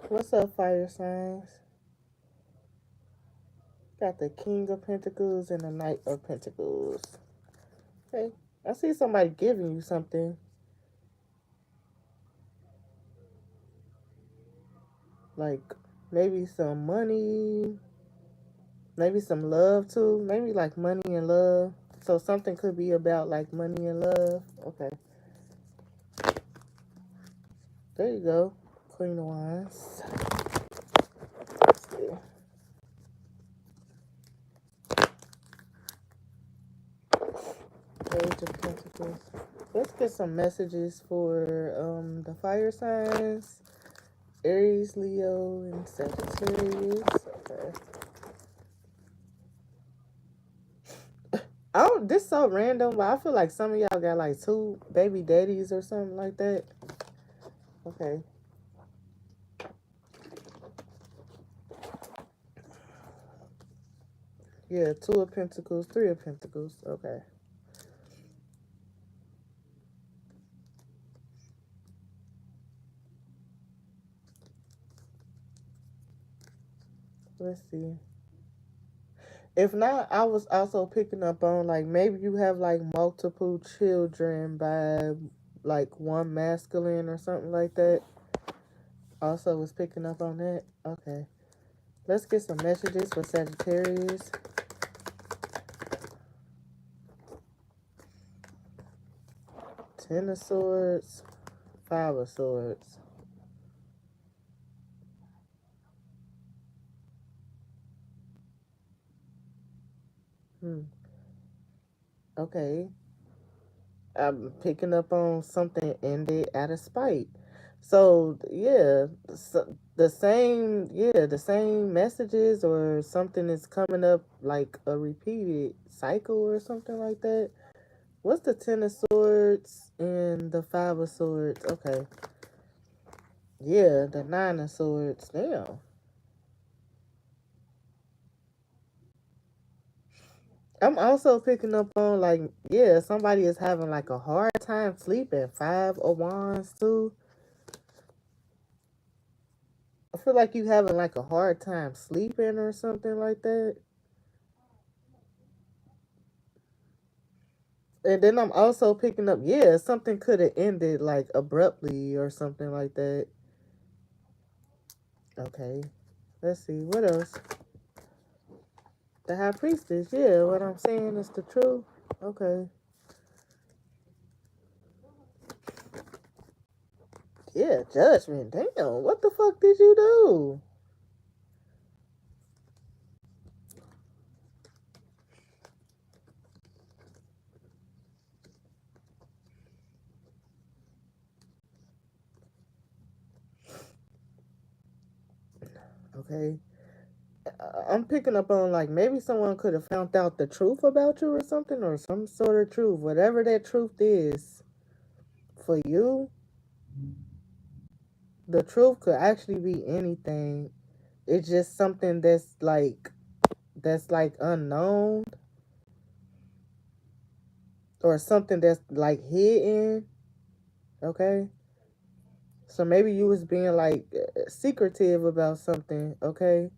What's up, fire signs? Got the King of Pentacles and the Knight of Pentacles. Okay. I see somebody giving you something. Like maybe some money, maybe some love too. Maybe like money and love. So something could be about like money and love. Okay. There you go. Queen of Wands. Let's see. Page of Pentacles. Let's get some messages for the fire signs. Aries, Leo, and Sagittarius. Okay. Oh, this so random, but I feel like some of y'all got like 2 baby daddies or something like that. Okay. Yeah, 2 of Pentacles, 3 of Pentacles. Okay. Let's see. If not, I was also picking up on like maybe you have like multiple children by like one masculine or something like that. Also was picking up on that. Okay. Let's get some messages for Sagittarius. Ten of Swords, 5 of Swords. Okay. I'm picking up on something ended out of spite. So yeah, the same messages or something is coming up like a repeated cycle or something like that. What's the 10 of Swords and the 5 of Swords? Okay. Yeah, the 9 of Swords. Damn. I'm also picking up on like, yeah, somebody is having like a hard time sleeping. 5 of Wands too. I feel like you having like a hard time sleeping or something like that. And then I'm also picking up, yeah, something could have ended like abruptly or something like that. Okay. Let's see. What else? The High Priestess. Yeah, what I'm saying is the truth. Okay. Yeah, Judgment. Damn, what the fuck did you do? Okay. I'm picking up on like maybe someone could have found out the truth about you or something, or some sort of truth, whatever that truth is for you. The truth could actually be anything. It's just something that's like unknown, or something that's like hidden. Okay. So maybe you was being like secretive about something. Okay.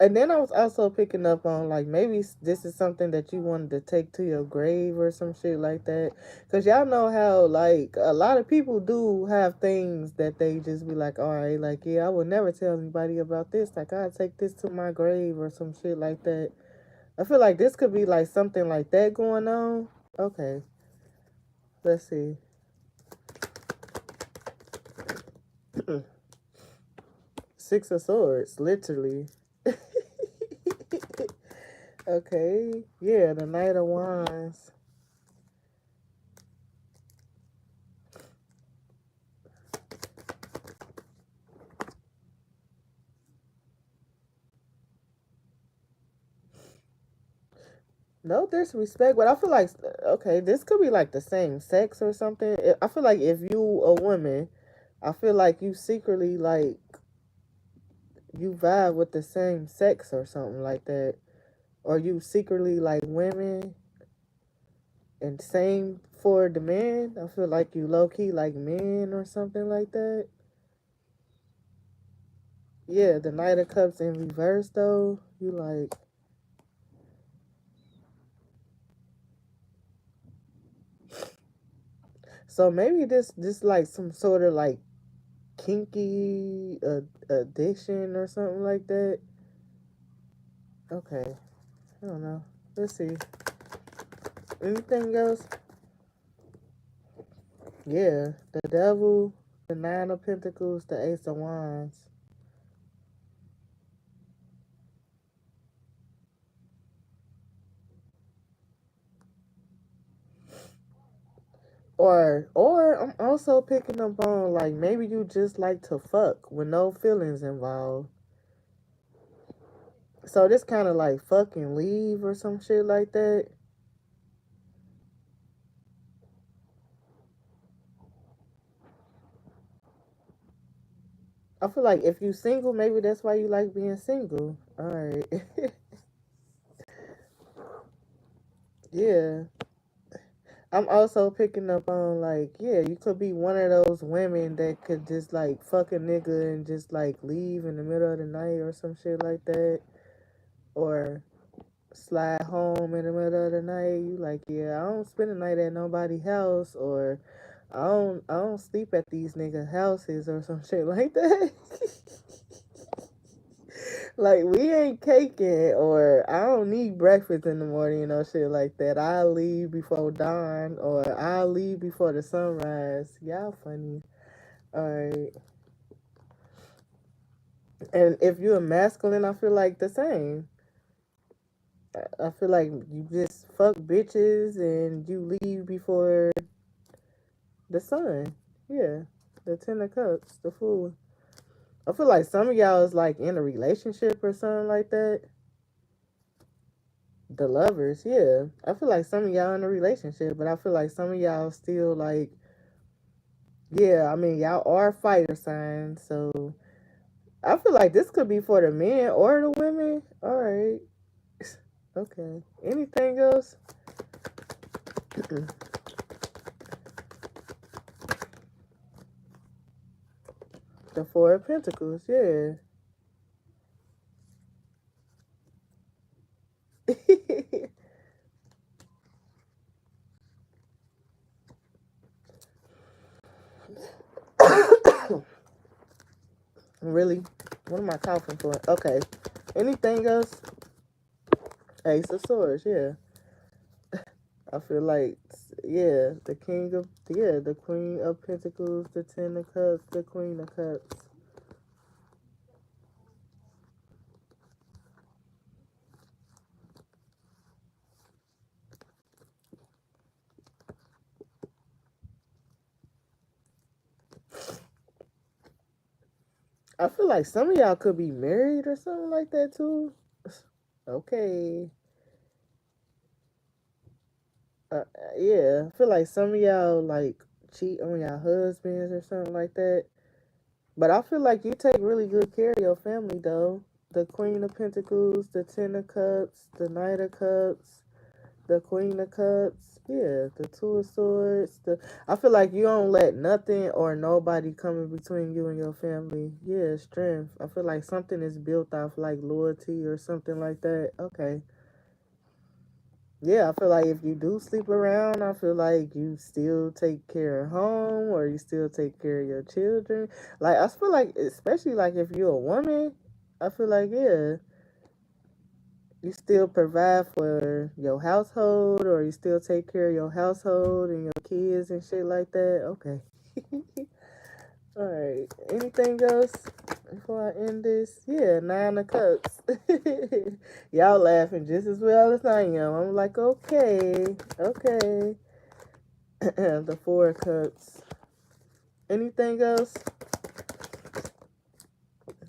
And then I was also picking up on like maybe this is something that you wanted to take to your grave or some shit like that. Cause y'all know how like a lot of people do have things that they just be like, all right, like yeah, I would never tell anybody about this. Like I take this to my grave or some shit like that. I feel like this could be like something like that going on. Okay, let's see. Six of Swords, literally. Okay, yeah, the Knight of Wands. No disrespect, but I feel like okay, this could be like the same sex or something. I feel like if you a woman, I feel like you secretly like you vibe with the same sex or something like that, or you secretly like women, and same for the men. I feel like you low key like men or something like that. Yeah, the Knight of Cups in reverse though. You like, so maybe this like some sort of like kinky addiction or something like that. Okay, I don't know. Let's see. Anything else? Yeah, the Devil, the Nine of Pentacles, the Ace of Wands. Or I'm also picking up on like maybe you just like to fuck with no feelings involved. So this kind of like fucking leave or some shit like that. I feel like if you single, maybe that's why you like being single. All right. Yeah. I'm also picking up on like, yeah, you could be one of those women that could just like fuck a nigga and just like leave in the middle of the night or some shit like that. Or slide home in the middle of the night. You like, yeah, I don't spend the night at nobody's house, or I don't sleep at these nigga houses or some shit like that. Like we ain't caking, or I don't need breakfast in the morning or shit like that. I'll leave before dawn, or I'll leave before the sunrise. Y'all funny. Alright. And if you're a masculine, I feel like the same. I feel like you just fuck bitches and you leave before the sun. Yeah. The Ten of Cups, the Fool. I feel like some of y'all is like in a relationship or something like that. The Lovers, yeah. I feel like some of y'all in a relationship, but I feel like some of y'all still like, yeah, I mean, y'all are fire signs, so I feel like this could be for the men or the women. All right. Okay. Anything else? The Four of Pentacles, yeah. Really? What am I coughing for? Okay. Anything else? Ace of Swords, yeah. I feel like, yeah, the King of, yeah, the Queen of Pentacles, the Ten of Cups, the Queen of Cups. I feel like some of y'all could be married or something like that too. Okay. Yeah, I feel like some of y'all like cheat on y'all husbands or something like that. But I feel like you take really good care of your family though. The Queen of Pentacles, the Ten of Cups, the Knight of Cups, the Queen of Cups, yeah, the Two of Swords. I feel like you don't let nothing or nobody come in between you and your family. Yeah, strength. I feel like something is built off like loyalty or something like that. Okay. Yeah, I feel like if you do sleep around, I feel like you still take care of home or you still take care of your children. Like I feel like, especially like if you're a woman, I feel like, yeah, you still provide for your household or you still take care of your household and your kids and shit like that. Okay. All right. Anything else before I end this? Yeah, Nine of Cups. Y'all laughing just as well as I am. I'm like, okay, okay. The Four of Cups. Anything else?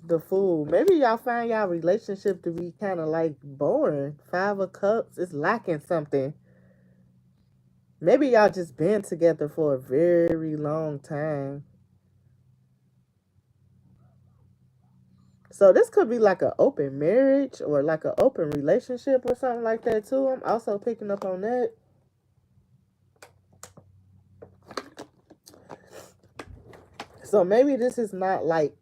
The Fool. Maybe y'all find y'all relationship to be kind of like boring. Five of Cups is lacking something. Maybe y'all just been together for a very long time. So this could be like an open marriage or like an open relationship or something like that too. I'm also picking up on that. So maybe this is not like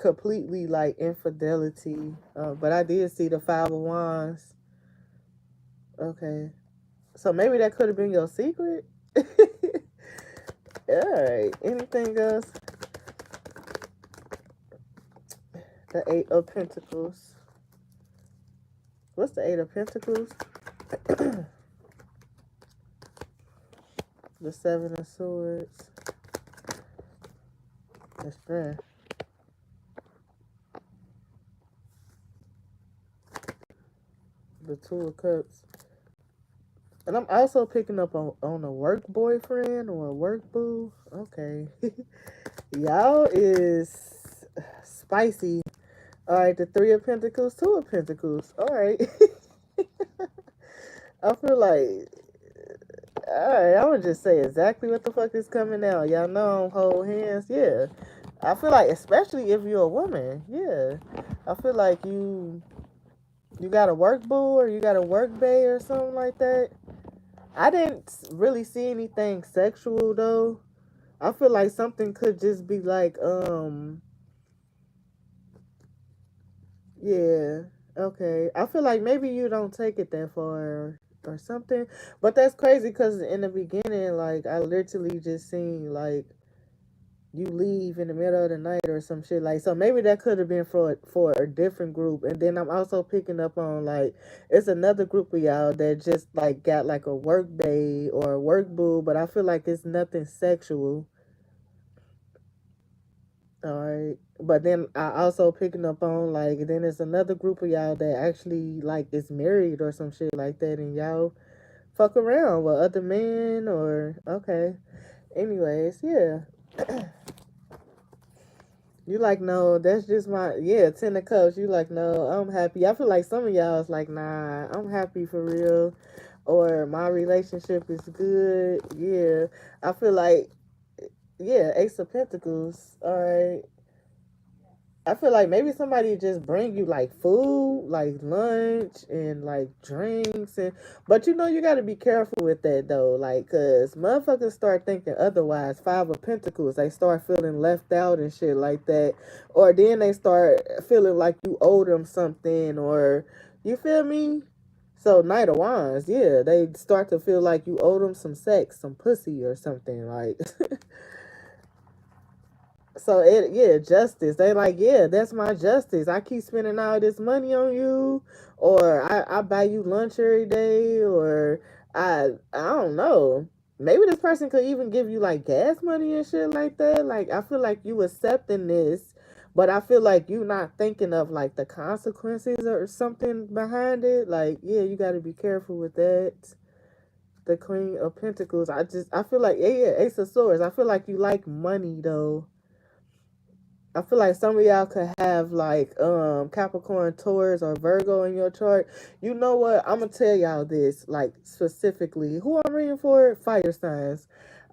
completely like infidelity. But I did see the 5 of Wands. Okay. So maybe that could have been your secret. Alright. Anything else? The 8 of Pentacles. What's the 8 of Pentacles? The 7 of Swords. The Strength. The 2 of Cups. And I'm also picking up on a work boyfriend or a work boo. Okay. Y'all is spicy. Alright, the 3 of Pentacles, 2 of Pentacles. Alright. I feel like, alright, I'm gonna just say exactly what the fuck is coming out. Y'all know I'm hold hands. Yeah. I feel like, especially if you're a woman. Yeah. I feel like you got a work boo or you got a work bae or something like that. I didn't really see anything sexual though. I feel like something could just be like, yeah, okay. I feel like maybe you don't take it that far or something. But that's crazy because in the beginning, like, I literally just seen, like, you leave in the middle of the night or some shit. Like, so maybe that could have been for a different group. And then I'm also picking up on, like, it's another group of y'all that just, like, got, like, a work bae or a work boo. But I feel like it's nothing sexual. Alright. But then I also picking up on, like, then there's another group of y'all that actually, like, is married or some shit like that, and y'all fuck around with other men or, okay. Anyways, yeah. You like, no, that's just my, yeah, 10 of Cups. You like, no, I'm happy. I feel like some of y'all is like, nah, I'm happy for real. Or my relationship is good. Yeah. I feel like, yeah, Ace of Pentacles. Alright. I feel like maybe somebody just bring you like food, like lunch and like drinks, and but you know you got to be careful with that though, like, cause motherfuckers start thinking otherwise. 5 of Pentacles, they start feeling left out and shit like that, or then they start feeling like you owe them something, or you feel me? So Knight of Wands, yeah, they start to feel like you owe them some sex, some pussy or something like. So it, yeah, justice. They like, yeah, that's my justice. I keep spending all this money on you, or I buy you lunch every day, or I don't know. Maybe this person could even give you like gas money and shit like that. Like, I feel like you accepting this, but I feel like you not thinking of like the consequences or something behind it. Like, yeah, you got to be careful with that. The Queen of Pentacles. I feel like, yeah, Ace of Swords. I feel like you like money though. I feel like some of y'all could have like Capricorn, Taurus, or Virgo in your chart. You know what? I'm gonna tell y'all this, like, specifically. Who I'm reading for? Fire signs.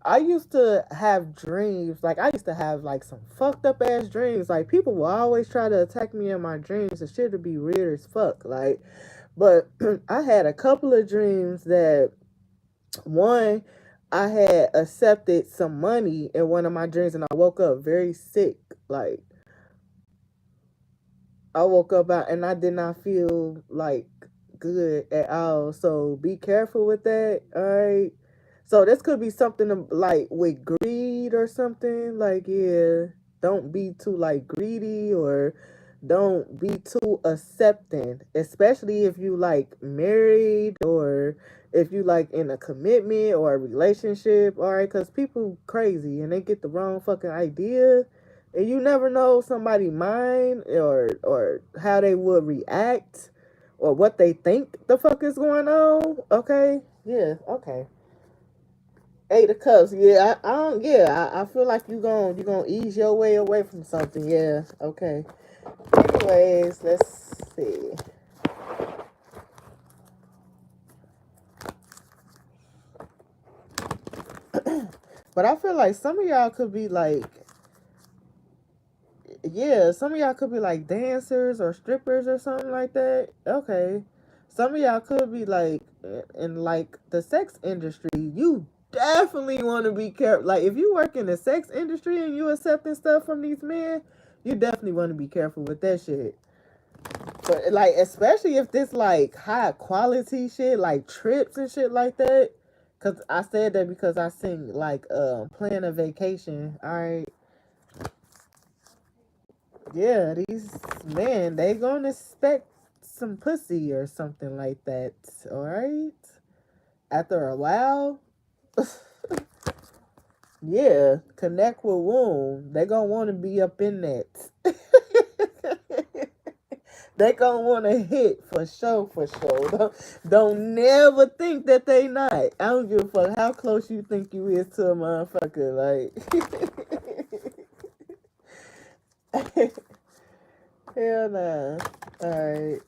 I used to have dreams, like I used to have like some fucked up ass dreams. Like, people will always try to attack me in my dreams. The shit would be weird as fuck. Like, but I had a couple of dreams that, one, I had accepted some money in one of my dreams and I woke up very sick. Like, I woke up out and I did not feel like good at all. So be careful with that. All right. So this could be something like with greed or something. Like, yeah, don't be too like greedy, or don't be too accepting, especially if you like married, or if you like in a commitment or a relationship. All right. Because people crazy and they get the wrong fucking idea. And you never know somebody's mind, or how they would react, or what they think the fuck is going on. Okay, yeah, okay. 8 of Cups, yeah. I don't, yeah. I feel like you gonna ease your way away from something. Yeah, okay. Anyways, let's see. But I feel like some of y'all could be like, yeah, some of y'all could be like dancers or strippers or something like that. Okay. Some of y'all could be like in like the sex industry. You definitely want to be careful. Like, if you work in the sex industry and you accepting stuff from these men, You definitely want to be careful with that shit. But like, especially if this like high quality shit, like trips and shit like that. Cause I said that because I sing like plan a vacation. All right, yeah, these men they gonna expect some pussy or something like that. All right, after a while, yeah, connect with womb. They gonna want to be up in that. They gonna want to hit for sure, for sure. Don't never think that they not. I don't give a fuck how close you think you is to a motherfucker. Like, hell nah. All right,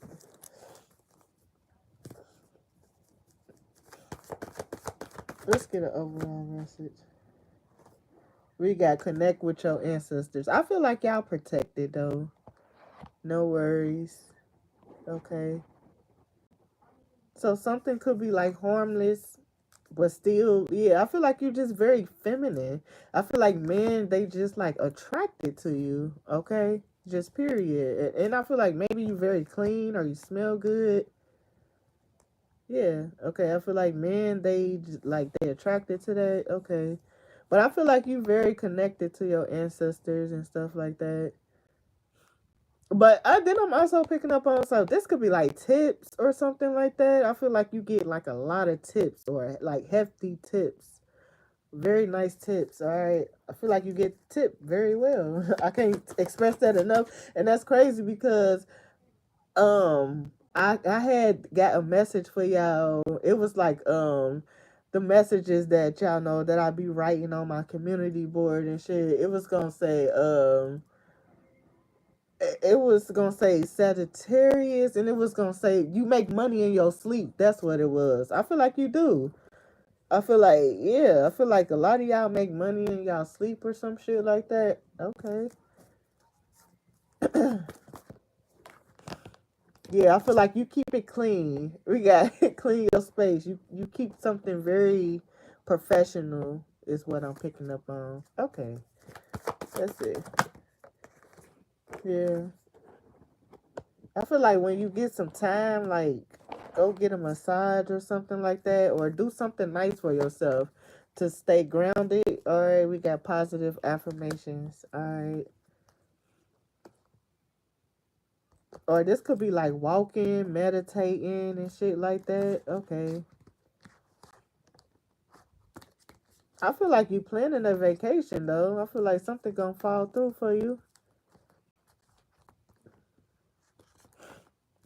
let's get an overall message. We got connect with your ancestors. I feel like y'all protected though. No worries. Okay. So something could be like harmless, but still, yeah, I feel like you're just very feminine. I feel like men, they just like attracted to you, okay? Just period. And I feel like maybe you very clean or you smell good. Yeah, okay. I feel like men, like they attracted to that, okay. But I feel like you very connected to your ancestors and stuff like that. But then I'm also picking up on, so this could be like tips or something like that. I feel like you get like a lot of tips or like hefty tips, very nice tips. All right, I feel like you get tipped very well. I can't express that enough, and that's crazy because I had got a message for y'all. It was like the messages that y'all know that I be writing on my community board and shit. It was gonna say it was gonna say Sagittarius, and it was gonna say you make money in your sleep. That's what it was. I feel like you do. I feel like, yeah, I feel like a lot of y'all make money in y'all sleep or some shit like that. Okay. Yeah, I feel like you keep it clean. We got clean your space. You keep something very professional is what I'm picking up on. Okay. That's it. Yeah. I feel like when you get some time, like go get a massage or something like that, or do something nice for yourself to stay grounded. All right, we got positive affirmations. All right, or this could be like walking, meditating, and shit like that. Okay, I feel like you planning a vacation though. I feel like something gonna fall through for you.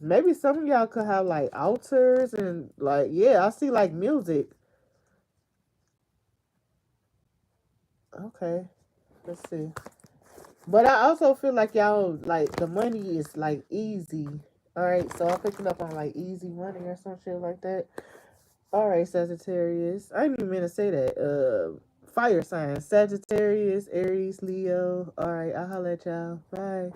Maybe some of y'all could have like altars and like, yeah, I see like music. Okay, let's see. But I also feel like y'all like the money is like easy. All right, so I'm picking up on like easy money or some shit like that. All right, Sagittarius. I didn't even mean to say that. Fire signs: Sagittarius, Aries, Leo. All right, I'll holla at y'all. Bye.